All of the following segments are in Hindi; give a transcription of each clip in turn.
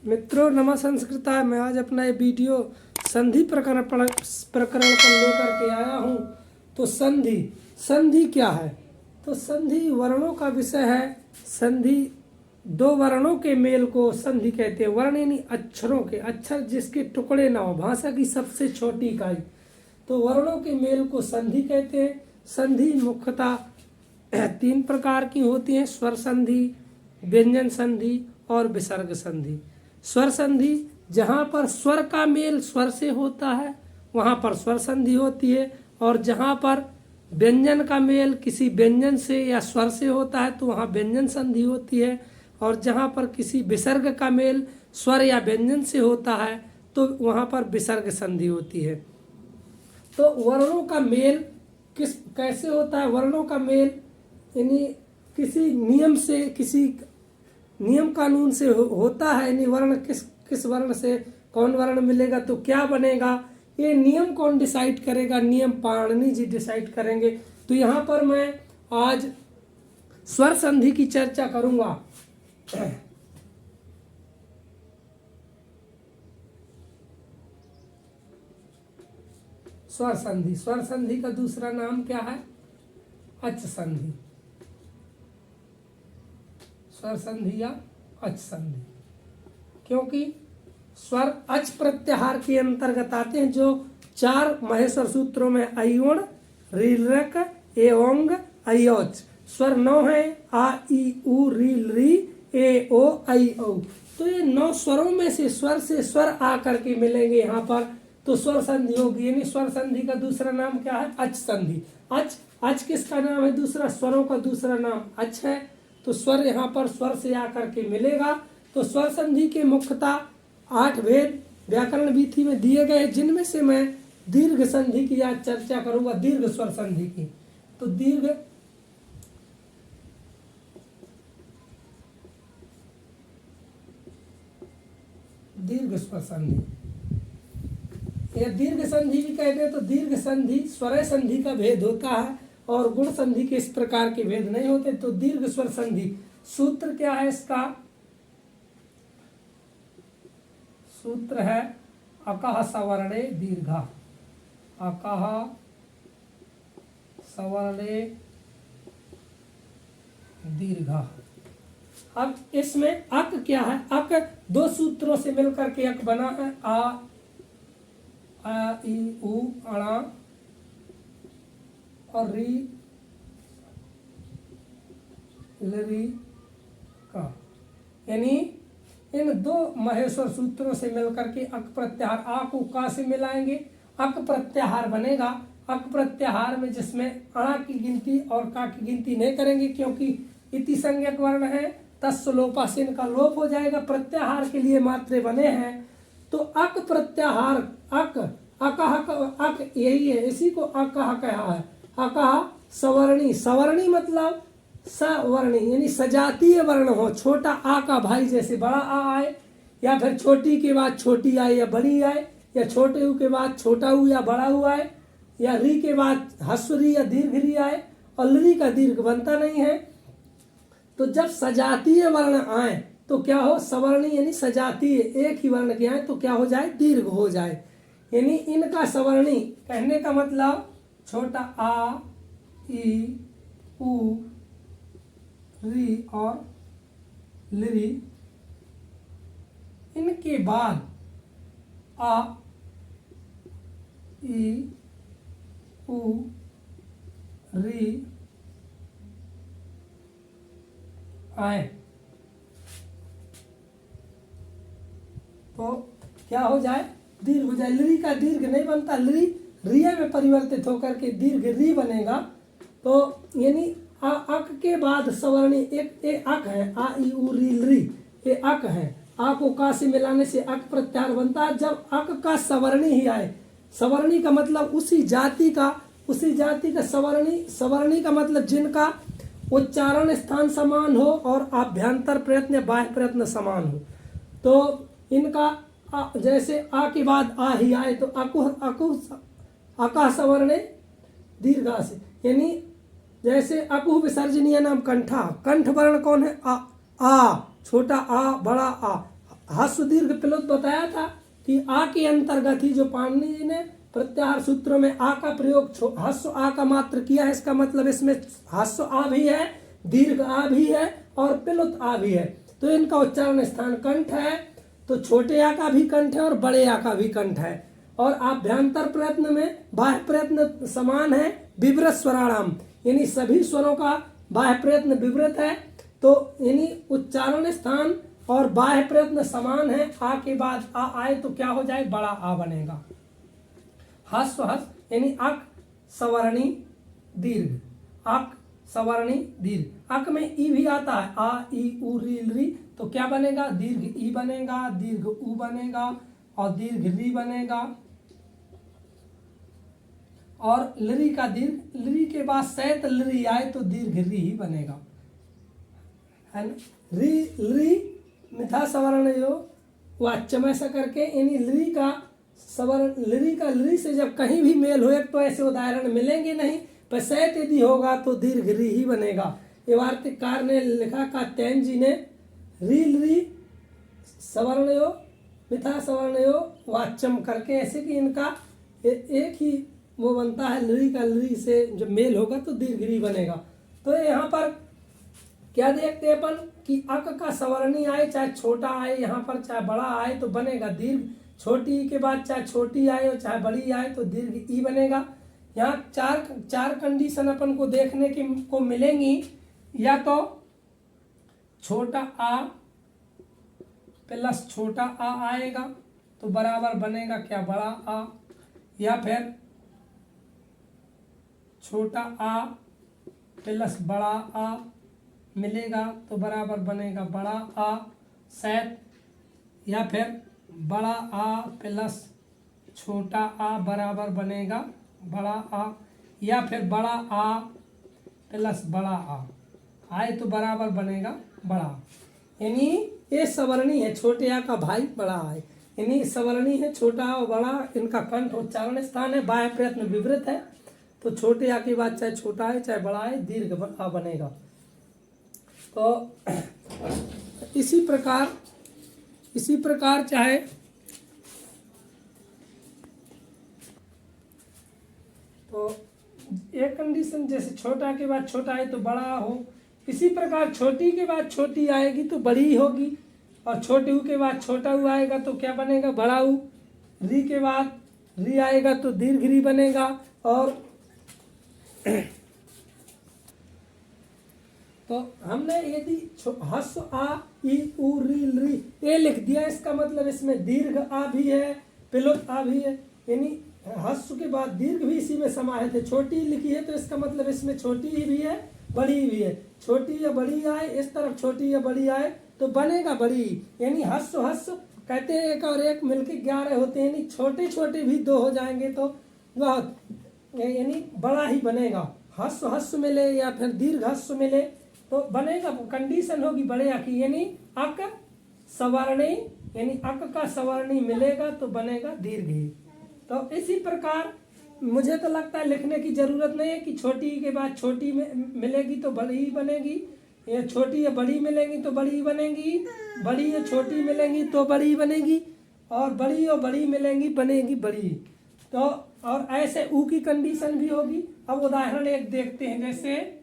मित्रों नमः संस्कृता। मैं आज अपना ये वीडियो संधि प्रकरण पर लेकर के आया हूँ। तो संधि संधि क्या है? तो संधि वर्णों का विषय है। संधि दो वर्णों के मेल को संधि कहते हैं। वर्ण यानी अक्षरों के, अक्षर जिसके टुकड़े ना हो, भाषा की सबसे छोटी इकाई। तो वर्णों के मेल को संधि कहते हैं। संधि मुख्यतः तीन प्रकार की होती हैं: स्वर संधि, व्यंजन संधि और विसर्ग संधि। स्वर संधि जहाँ पर स्वर का मेल स्वर से होता है वहाँ पर स्वर संधि होती है, और जहाँ पर व्यंजन का मेल किसी व्यंजन से या स्वर से होता है तो वहाँ व्यंजन संधि होती है, और जहाँ पर किसी विसर्ग का मेल स्वर या व्यंजन से होता है तो वहाँ पर विसर्ग संधि होती है। तो वर्णों का मेल कैसे होता है? वर्णों का मेल यानी किसी नियम से, किसी नियम कानून से होता है। यानी वर्ण किस वर्ण से कौन वर्ण मिलेगा तो क्या बनेगा, ये नियम कौन डिसाइड करेगा? नियम पाणिनि जी डिसाइड करेंगे। तो यहाँ पर मैं आज स्वर संधि की चर्चा करूंगा। स्वर संधि, स्वर संधि का दूसरा नाम क्या है? अच संधि। स्वर संधि या अच संधि, क्योंकि स्वर अच प्रत्याहार के अंतर्गत आते हैं, जो चार महेश्वर सूत्रों में अयोण, रीलरक, एओंग, अयोच। स्वर 9 है: आ, ई, उ, रील, री, ए, ओ, आई, औ। तो ये 9 स्वरों में से स्वर आ करके मिलेंगे यहाँ पर, तो स्वर संधि होगी। यानी स्वर संधि का दूसरा नाम क्या है? अच संधि। अच किसका नाम है? दूसरा स्वरों का दूसरा नाम अच है। तो स्वर यहाँ पर स्वर से आकर के मिलेगा। तो स्वर संधि के मुख्यतः 8 भेद व्याकरण वीथी में दिए गए, जिनमें से मैं दीर्घ संधि की आज चर्चा करूंगा। दीर्घ स्वर संधि की। तो दीर्घ स्वर संधि या दीर्घ संधि भी कहते हैं। तो दीर्घ संधि स्वरय संधि का भेद होता है, और गुण संधि के इस प्रकार के भेद नहीं होते। तो दीर्घ स्वर संधि सूत्र क्या है इसका? सूत्र है अकः सवर्णे दीर्घा। अकः सवर्णे दीर्घा। अब इसमें अक क्या है? अक दो सूत्रों से मिलकर के अक बना है। आ, ई, उ, अणा और री, लरी, का। यानी इन दो महेश्वर सूत्रों से मिलकर के अक प्रत्याहार, आ को का से मिलाएंगे, अक प्रत्याहार बनेगा। अक प्रत्याहार में जिसमें अणा की गिनती और का की गिनती नहीं करेंगे, क्योंकि इति संज्ञक वर्ण है, तस्य लोपा से इनका लोप हो जाएगा। प्रत्याहार के लिए मात्रे बने हैं। तो अक प्रत्याहार, अक, अकह, अक यही है, इसी को अकह कहा है। अकह सवर्णी। सवर्णी मतलब सवर्णी यानी सजातीय वर्ण हो। छोटा आ का भाई जैसे बड़ा आ आए, या फिर छोटी के बाद छोटी आए या बड़ी आए, या छोटे ऊ के बाद छोटा ऊ या बड़ा ऊ आए, या री के बाद हस्वरी या दीर्घ री आए, और री का दीर्घ बनता नहीं है। तो जब सजातीय वर्ण आए तो क्या हो? सवर्णी यानी सजातीय एक ही वर्ण के आए तो क्या हो जाए? दीर्घ हो जाए। यानी इनका सवर्णी कहने का मतलब छोटा आ, ई, उ, री और लिरी, इनके बाद आ, ई, उ, री आए तो क्या हो जाए? दीर्घ हो जाए। लिरी का दीर्घ नहीं बनता, लिरी रिया में परिवर्तित होकर के दीर्घ री बनेगा। तो यानी अक के बाद सवर्णी एक अक है, आ, ई, उ, री, री, ये अक है। आ को का से मिलाने से अक प्रत्याहार बनता है। जब अक का सवर्णी ही आए, सवर्णी का मतलब उसी जाति का सवर्णी। सवर्णी का मतलब जिनका उच्चारण स्थान समान हो और आभ्यंतर प्रयत्न या बाह्य प्रयत्न समान हो। तो इनका जैसे आ के बाद आ ही आए तो अकः सवर्णे दीर्घा से, यानी जैसे अकुह विसर्जनीय नाम कंठा। कंठ वर्ण कौन है? आ, छोटा आ, बड़ा आ। ह्रस्व दीर्घ प्लुत बताया था कि आ के अंतर्गत ही जो पाणिनि जी ने प्रत्याहार सूत्रों में आ का प्रयोग ह्रस्व आ का मात्र किया है। इसका मतलब इसमें ह्रस्व आ भी है, दीर्घ आ भी है और प्लुत आ भी है। तो इनका उच्चारण स्थान कंठ है। तो छोटे आ का भी कंठ है और बड़े आ का भी कंठ है। और आभ्यंतर प्रयत्न में बाह्य प्रयत्न समान है, विवृत स्वराणाम, यानी सभी स्वरों का बाह्य प्रयत्न विवृत है। तो यानी उच्चारण स्थान और बाह्य प्रयत्न समान है। आ के बाद आ आए तो क्या हो जाए, बड़ा आ बनेगा। ह्रस्व हस यानी अक सवर्णी दीर्घ, अक सवर्णी दीर्घ। अक में ई भी आता है, आ ई उ री री, तो क्या बनेगा, दीर्घ ई बनेगा, दीर्घ उ बनेगा और दीर्घ री बनेगा। और लरी का दीर्घ, लरी के बाद सैत लरी आए तो दीर्घ री ही बनेगा, है ना। री लरी मिथा सवर्ण यो वाच्यम, ऐसा करके यानी लरी का सवर्ण, लरी का लरी से जब कहीं भी मेल हो तो ऐसे उदाहरण मिलेंगे नहीं, पर सैत यदि होगा तो दीर्घ री ही बनेगा। ये वार्तिककार ने लिखा, कात्यायन जी ने, री लरी सवर्णयो मिथा सवर्णयो वाच्यम करके, ऐसे कि इनका एक ही वो बनता है, लरी का लरी से जब मेल होगा तो दीर्घ री बनेगा। तो यहाँ पर क्या देखते हैं अपन कि अक का सवर्णी आए चाहे छोटा आए, यहाँ पर चाहे बड़ा आए तो बनेगा दीर्घ, छोटी के बाद चाहे छोटी आए और चाहे बड़ी आए तो दीर्घ ई बनेगा। यहाँ चार कंडीशन अपन को देखने को मिलेंगी, या तो छोटा आ प्लस छोटा आ आएगा तो बराबर बनेगा क्या, बड़ा आ, या फिर छोटा आ प्लस बड़ा आ मिलेगा तो बराबर बनेगा बड़ा आ सैत, या फिर बड़ा आ प्लस छोटा आ बराबर बनेगा बड़ा आ, या फिर बड़ा आ प्लस बड़ा आ आए तो बराबर बनेगा बड़ा। यानी ये सवर्णी है, छोटे आ का भाई बड़ा आए, यानी सवर्णी है, छोटा और बड़ा इनका कंठ उच्चारण स्थान है, बाह्य प्रयत्न विवृत है। तो छोटे आ के बाद चाहे छोटा है चाहे बड़ा है दीर्घ आ बनेगा। तो इसी प्रकार चाहे तो एक कंडीशन जैसे छोटा के बाद छोटा है तो बड़ा हो, इसी प्रकार छोटी के बाद छोटी आएगी तो बड़ी होगी, और छोटे ऊ के बाद छोटा ऊ आएगा तो क्या बनेगा, बड़ा ऊ। री के बाद री आएगा तो दीर्घ री बनेगा। और तो हमने यदि ह्रस्व आ ई उ री री ये लिख दिया, इसका मतलब इसमें दीर्घ आ भी है, प्लुत आ भी है, यानी ह्रस्व के बाद दीर्घ भी इसी में समाहित है। छोटी लिखी है तो इसका मतलब इसमें छोटी ही भी है बड़ी भी है, छोटी या बड़ी आए, इस तरफ छोटी या बड़ी आए तो बनेगा बड़ी। यानी ह्रस्व ह्रस्व कहते हैं एक और एक मिलके 11 होते हैं, यानी छोटे छोटे भी 2 हो जाएंगे तो बहुत, यानी बड़ा ही बनेगा। ह्रस्व ह्रस्व मिले या फिर दीर्घ ह्रस्व मिले तो बनेगा, कंडीशन होगी बड़े आ की, यानी अक सवर्णी, यानी अक का सवर्णी मिलेगा तो बनेगा दीर्घ ही। तो इसी प्रकार मुझे तो लगता है लिखने की जरूरत नहीं है कि छोटी के बाद छोटी मिलेगी तो बड़ी ही बनेगी, या छोटी या बड़ी मिलेंगी तो बड़ी ही बनेगी, बड़ी या छोटी मिलेंगी तो बड़ी ही बनेगी, और बड़ी और बड़ी मिलेंगी बनेगी बड़ी। तो और ऐसे ऊ की कंडीशन भी होगी। अब उदाहरण एक देखते हैं, जैसे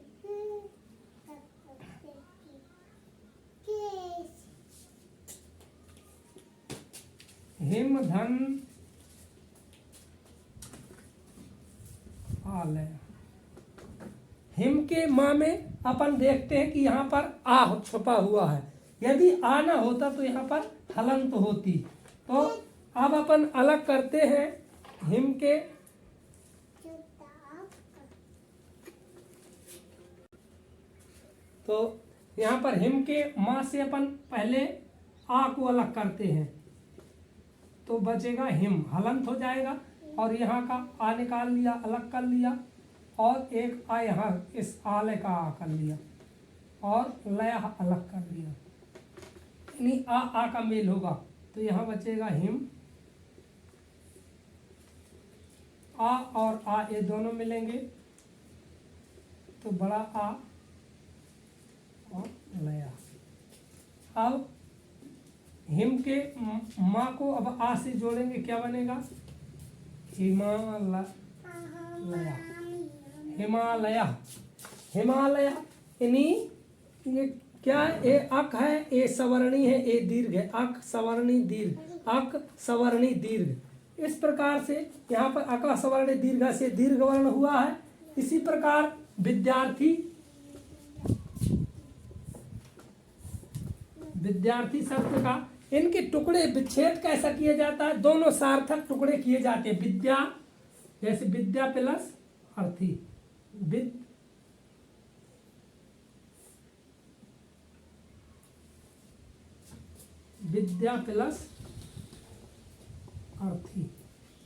हिम धन आलय, हिम के माँ में अपन देखते हैं कि यहाँ पर आ छुपा हुआ है, यदि आ ना होता तो यहाँ पर हलंत होती। तो अब अपन अलग करते हैं हिम के, तो यहाँ पर हिम के माँ से अपन पहले आ को अलग करते हैं तो बचेगा हिम, हलंत हो जाएगा, और यहाँ का आ निकाल लिया, अलग कर लिया, और एक आ यहाँ इस आलय का आ कर लिया और लय अलग कर लिया, यानी आ का मेल होगा तो यहाँ बचेगा हिम, आ और आ ये दोनों मिलेंगे तो बड़ा आ और लया। अब हिम के माँ को अब आ से जोड़ेंगे, क्या बनेगा? हिमालय, हिमालय, हिमालय। यानी ये क्या है? ए अक है, ए सवर्णी है, ए दीर्घ है। अक सवर्णी दीर्घ, अक सवर्णी दीर्घ। इस प्रकार से यहाँ पर अक सवर्णी दीर्घ से दीर्घ वर्ण हुआ है। इसी प्रकार विद्यार्थी, विद्यार्थी शब्द का इनके टुकड़े विच्छेद कैसा किया जाता है? दोनों सार्थक टुकड़े किए जाते हैं। विद्या, जैसे विद्या प्लस अर्थी, विद्या प्लस अर्थी।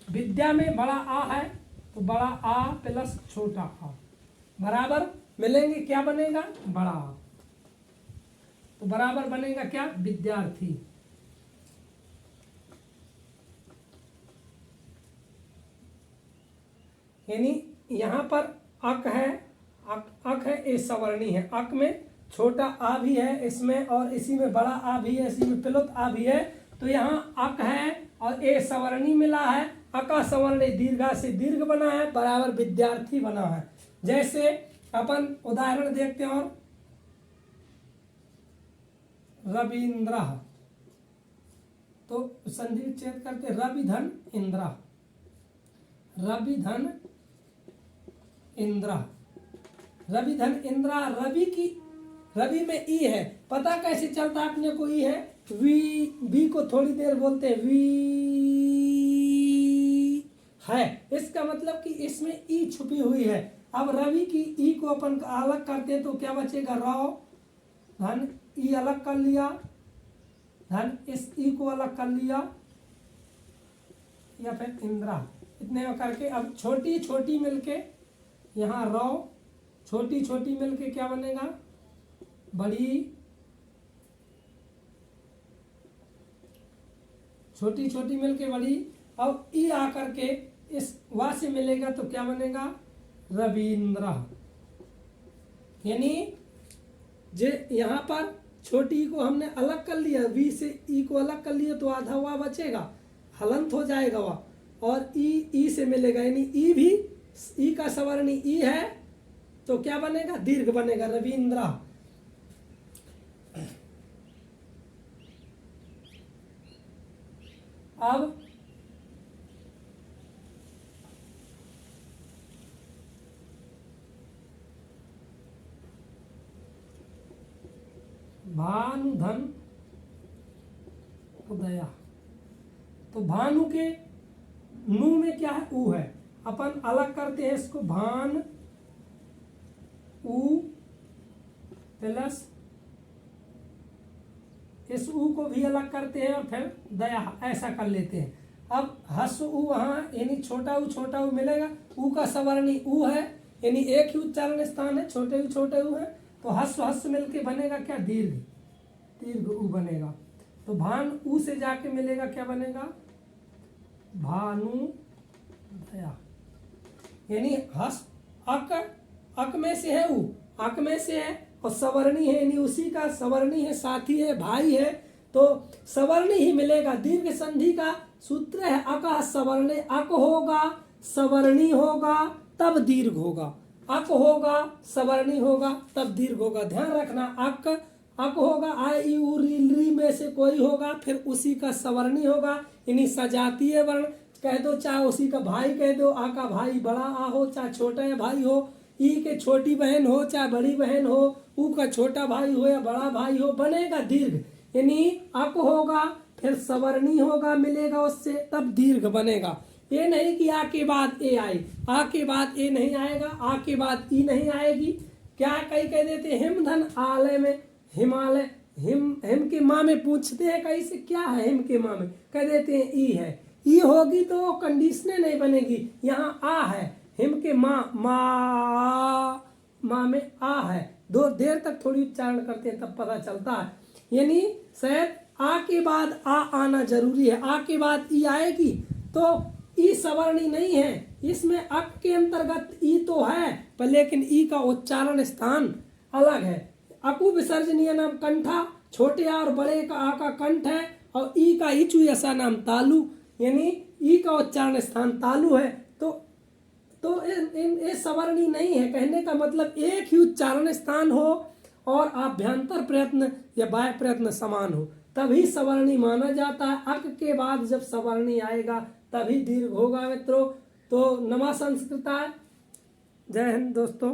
विद्या में बड़ा आ है तो बड़ा आ प्लस छोटा आ बराबर मिलेंगे, क्या बनेगा? बड़ा आ। तो बराबर बनेगा क्या? विद्यार्थी। यानी यहां पर अक है, अक है, ए सवर्णी है। अक में छोटा आ भी है इसमें, और इसी में बड़ा आ भी है, इसी में प्लुत आ भी है। तो यहाँ अक है और ए सवर्णी मिला है। अका सवर्णी दीर्घा से दीर्घ बना है, बराबर विद्यार्थी बना है। जैसे अपन उदाहरण देखते हैं, और रविंद्र, तो संधि विच्छेद करते रवि धन इंद्र, रवि धन इंद्र, रवि धन इंद्र। रवि की, रवि में ई है, पता कैसे चलता है अपने को? ई है, वी को थोड़ी देर बोलते हैं वी है, इसका मतलब कि इसमें ई छुपी हुई है। अब रवि की ई को अपन अलग करते हैं तो क्या बचेगा? रौ धन ई अलग कर लिया, धन इस ई को अलग कर लिया, या फिर इंद्रा, इतने में करके अब छोटी छोटी मिलके यहाँ रौ, छोटी छोटी मिलके क्या बनेगा? बड़ी, छोटी छोटी मिलके बड़ी। अब ई आकर के इस वा से मिलेगा तो क्या बनेगा? रविंद्र। यानी जे यहाँ पर छोटी ई को हमने अलग कर लिया, वी से ई को अलग कर लिया तो आधा वा बचेगा, हलंत हो जाएगा वा, और ई से मिलेगा। यानी ई भी, ई का सवर्णी ई है तो क्या बनेगा? दीर्घ बनेगा, रविंद्र। अब भानुधन उदया, तो भानु के नू में क्या है? ऊ है। अपन अलग करते हैं इसको, भान ऊ प्लस इस ऊ को भी अलग करते हैं और फिर दया, ऐसा कर लेते हैं। अब हस ऊ वहां, यानी छोटा ऊ मिलेगा। ऊ का सवर्णी ऊ है, यानी एक ही उच्चारण स्थान है, छोटे ऊ है, तो हस मिलके बनेगा क्या? दीर्घ, दीर्घ ऊ बनेगा। तो भान ऊ से जाके मिलेगा, क्या बनेगा? भानु दया। यानी हस अक में से है, ऊ अक में से है, और सवर्णी है, यानी उसी का सवर्णी है, साथी है, भाई है, तो सवर्णी ही मिलेगा। दीर्घ संधि का सूत्र है अक सवर्णी, अक होगा, सवर्णी होगा, तब दीर्घ होगा। अक होगा, सवर्णी होगा, तब दीर्घ होगा। ध्यान रखना, अक होगा, आ ई उ री में से कोई होगा, फिर उसी का सवर्णी होगा, यानी सजातीय वर्ण कह दो, चाहे उसी का भाई कह दो, आ का भाई बड़ा आ हो, चाहे छोटा भाई हो, ई के छोटी बहन हो चाहे बड़ी बहन हो, ऊ का छोटा भाई हो या बड़ा भाई हो, बनेगा दीर्घ। यानी अक होगा, फिर सवर्णी होगा, मिलेगा उससे, तब दीर्घ बनेगा। ये नहीं कि आ के बाद ए आए, आ के बाद ए नहीं आएगा, आ के बाद ई नहीं आएगी। क्या कई कह देते हिम धन आलय में, हिमालय, हिम के माँ में पूछते हैं कहीं से क्या है, हिम के माँ में कह देते हैं ई है। ई होगी तो कंडीशने नहीं बनेगी, यहाँ आ है, हिम के माँ माँ में आ है, दो देर तक थोड़ी उच्चारण करते हैं तब पता चलता है। यानी शायद आ के बाद आ आना जरूरी है, आ के बाद ई आएगी तो ई सवर्णी नहीं है, इसमें अक के अंतर्गत ई तो है पर लेकिन ई का उच्चारण स्थान अलग है। अकु विसर्जनीय नाम कंठा, छोटे आ और बड़े का आ का कंठ है, और ई का इचु ऐसा नाम तालु, यानी ई का उच्चारण स्थान तालु है। तो ये सवर्णी नहीं है। कहने का मतलब एक ही उच्चारण स्थान हो और आभ्यंतर प्रयत्न या बाह्य प्रयत्न समान हो, तभी सवर्णी माना जाता है। अक के बाद जब सवर्णी आएगा तभी दीर्घ होगा मित्रों। तो नमा संस्कृताय। जय हिंद दोस्तों।